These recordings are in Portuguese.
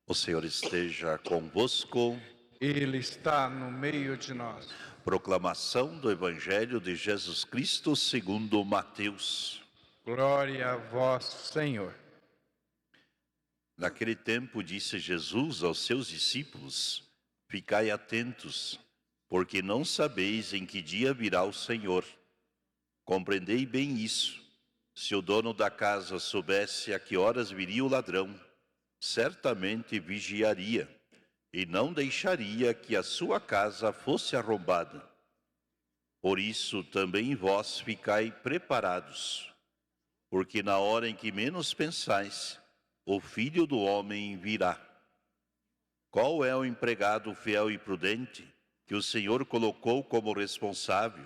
O Senhor esteja convosco. Ele está no meio de nós. Proclamação do Evangelho de Jesus Cristo segundo Mateus. Glória a vós, Senhor. Naquele tempo disse Jesus aos seus discípulos: Ficai atentos, porque não sabeis em que dia virá o Senhor. Compreendei bem isso. Se o dono da casa soubesse a que horas viria o ladrão, certamente vigiaria e não deixaria que a sua casa fosse arrombada. Por isso também vós ficai preparados, porque na hora em que menos pensais, o Filho do Homem virá. Qual é o empregado fiel e prudente que o Senhor colocou como responsável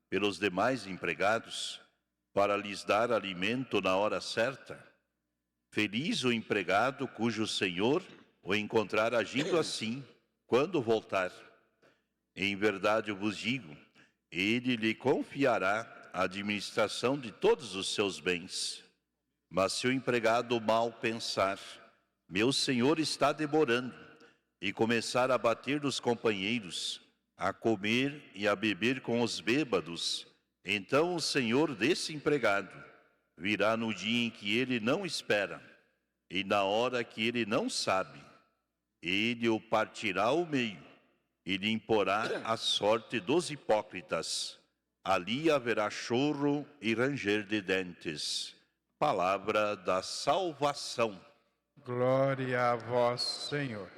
pelos demais empregados, para lhes dar alimento na hora certa? Feliz o empregado cujo Senhor o encontrar agindo assim, quando voltar. Em verdade eu vos digo, ele lhe confiará a administração de todos os seus bens. Mas se o empregado mal pensar, meu senhor está demorando, e começar a bater nos companheiros, a comer e a beber com os bêbados, então o senhor desse empregado virá no dia em que ele não espera, e na hora que ele não sabe. Ele o partirá ao meio e lhe imporá a sorte dos hipócritas. Ali haverá choro e ranger de dentes. Palavra da salvação. Glória a vós, Senhor.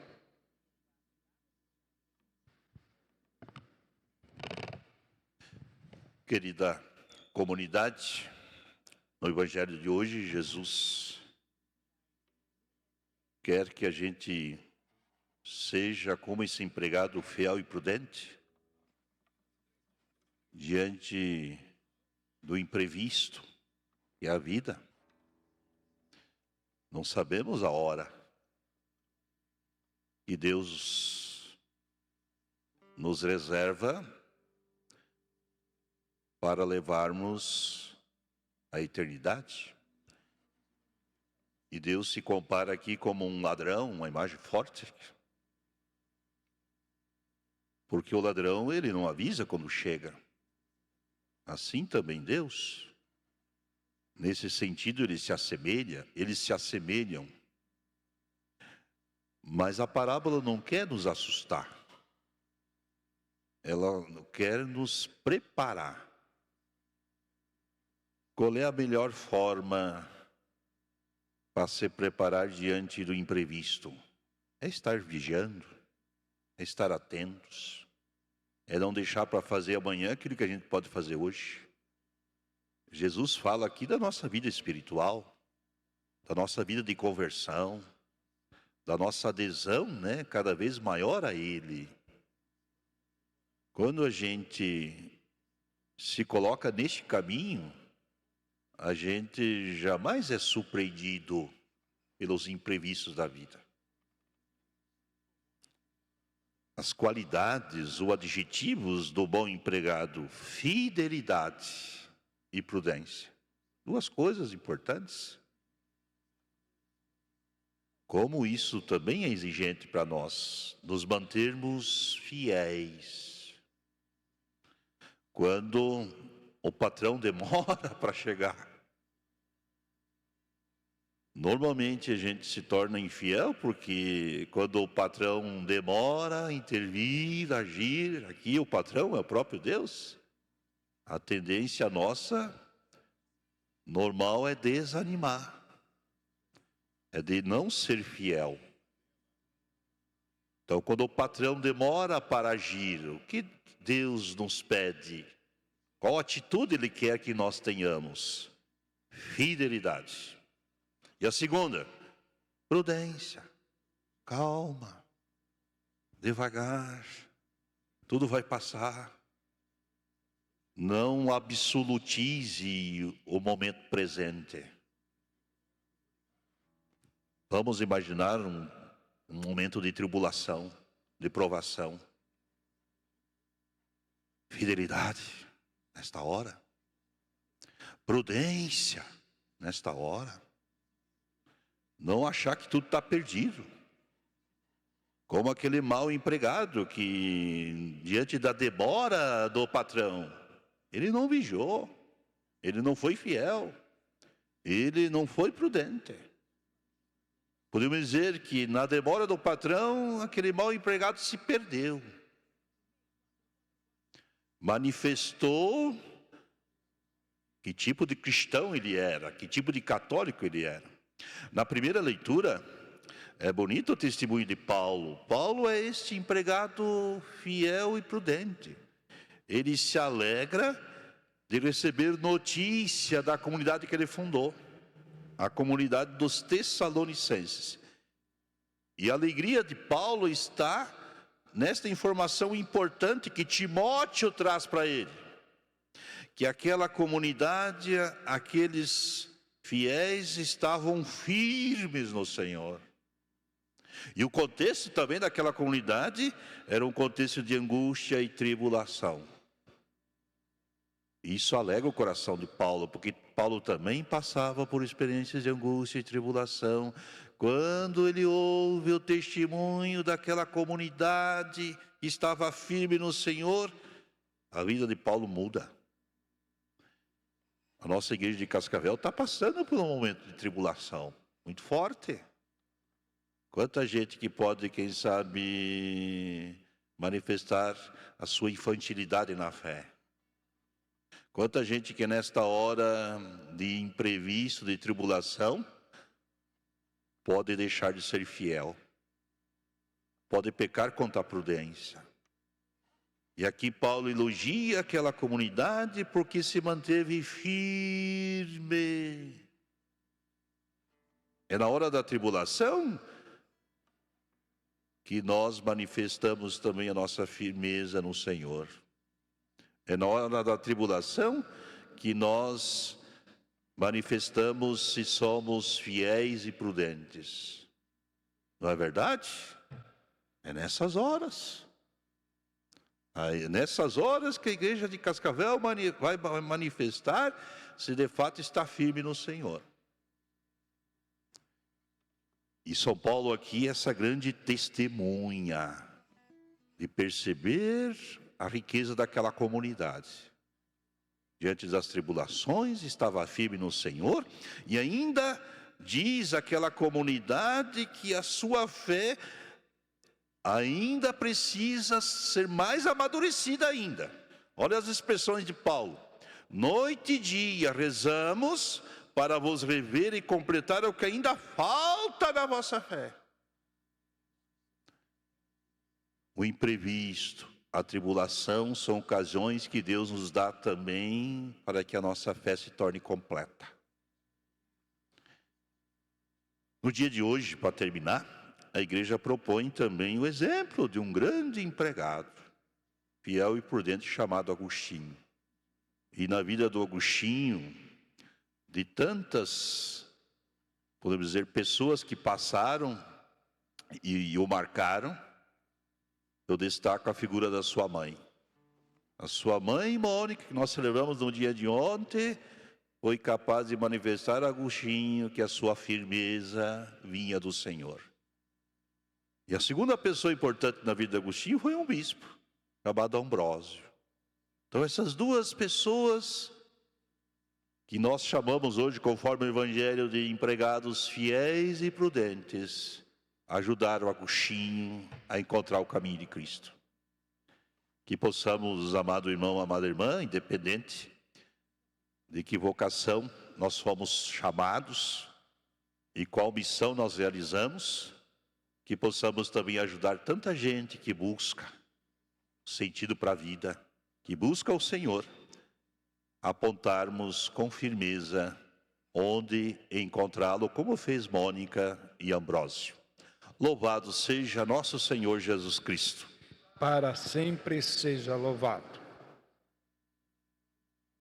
Querida comunidade, no Evangelho de hoje, Jesus quer que a gente seja como esse empregado fiel e prudente diante do imprevisto que é a vida. Não sabemos a hora que Deus nos reserva para levarmos à eternidade. E Deus se compara aqui como um ladrão, uma imagem forte. Porque o ladrão, ele não avisa quando chega. Assim também Deus. Nesse sentido, eles se assemelham. Mas a parábola não quer nos assustar. Ela quer nos preparar. Qual é a melhor forma para se preparar diante do imprevisto? É estar vigiando, é estar atentos, é não deixar para fazer amanhã aquilo que a gente pode fazer hoje. Jesus fala aqui da nossa vida espiritual, da nossa vida de conversão, da nossa adesão, cada vez maior a Ele. Quando a gente se coloca neste caminho, a gente jamais é surpreendido pelos imprevistos da vida. As qualidades ou adjetivos do bom empregado: fidelidade e prudência. Duas coisas importantes. Como isso também é exigente para nós, nos mantermos fiéis. Quando o patrão demora para chegar, normalmente a gente se torna infiel, porque quando o patrão demora a intervir, agir, aqui o patrão é o próprio Deus, a tendência nossa normal é desanimar, é de não ser fiel. Então, quando o patrão demora para agir, o que Deus nos pede? Qual atitude Ele quer que nós tenhamos? Fidelidade. E a segunda, prudência, calma, devagar, tudo vai passar. Não absolutize o momento presente. Vamos imaginar um momento de tribulação, de provação. Fidelidade nesta hora. Prudência nesta hora. Não achar que tudo está perdido. Como aquele mau empregado que, diante da demora do patrão, ele não vigiou, ele não foi fiel, ele não foi prudente. Podemos dizer que na demora do patrão, aquele mau empregado se perdeu. Manifestou que tipo de cristão ele era, que tipo de católico ele era. Na primeira leitura, é bonito o testemunho de Paulo. Paulo é este empregado fiel e prudente. Ele se alegra de receber notícia da comunidade que ele fundou, a comunidade dos Tessalonicenses. E a alegria de Paulo está nesta informação importante que Timóteo traz para ele. Que aquela comunidade, aqueles fiéis estavam firmes no Senhor. E o contexto também daquela comunidade era um contexto de angústia e tribulação. Isso alegra o coração de Paulo, porque Paulo também passava por experiências de angústia e tribulação. Quando ele ouve o testemunho daquela comunidade que estava firme no Senhor, a vida de Paulo muda. A nossa igreja de Cascavel está passando por um momento de tribulação muito forte. Quanta gente que pode, quem sabe, manifestar a sua infantilidade na fé. Quanta gente que nesta hora de imprevisto, de tribulação, pode deixar de ser fiel. Pode pecar contra a prudência. E aqui Paulo elogia aquela comunidade porque se manteve firme. É na hora da tribulação que nós manifestamos também a nossa firmeza no Senhor. É na hora da tribulação que nós manifestamos se somos fiéis e prudentes. Não é verdade? É nessas horas. É nessas horas que a igreja de Cascavel vai manifestar se de fato está firme no Senhor. E São Paulo aqui é essa grande testemunha de perceber a riqueza daquela comunidade. Diante das tribulações, estava firme no Senhor, e ainda diz aquela comunidade que a sua fé ainda precisa ser mais amadurecida ainda. Olha as expressões de Paulo. Noite e dia rezamos para vos rever e completar o que ainda falta na vossa fé. O imprevisto, a tribulação são ocasiões que Deus nos dá também para que a nossa fé se torne completa. No dia de hoje, para terminar, a igreja propõe também o exemplo de um grande empregado, fiel e prudente, chamado Agostinho. E na vida do Agostinho, de tantas, podemos dizer, pessoas que passaram e o marcaram, eu destaco a figura da sua mãe. A sua mãe, Mônica, que nós celebramos no dia de ontem, foi capaz de manifestar a Agostinho que a sua firmeza vinha do Senhor. E a segunda pessoa importante na vida de Agostinho foi um bispo, chamado Ambrósio. Então essas duas pessoas, que nós chamamos hoje, conforme o Evangelho, de empregados fiéis e prudentes, ajudaram Agostinho a encontrar o caminho de Cristo. Que possamos, amado irmão, amada irmã, independente de que vocação nós fomos chamados e qual missão nós realizamos, que possamos também ajudar tanta gente que busca sentido para a vida, que busca o Senhor, apontarmos com firmeza onde encontrá-lo, como fez Mônica e Ambrósio. Louvado seja nosso Senhor Jesus Cristo. Para sempre seja louvado.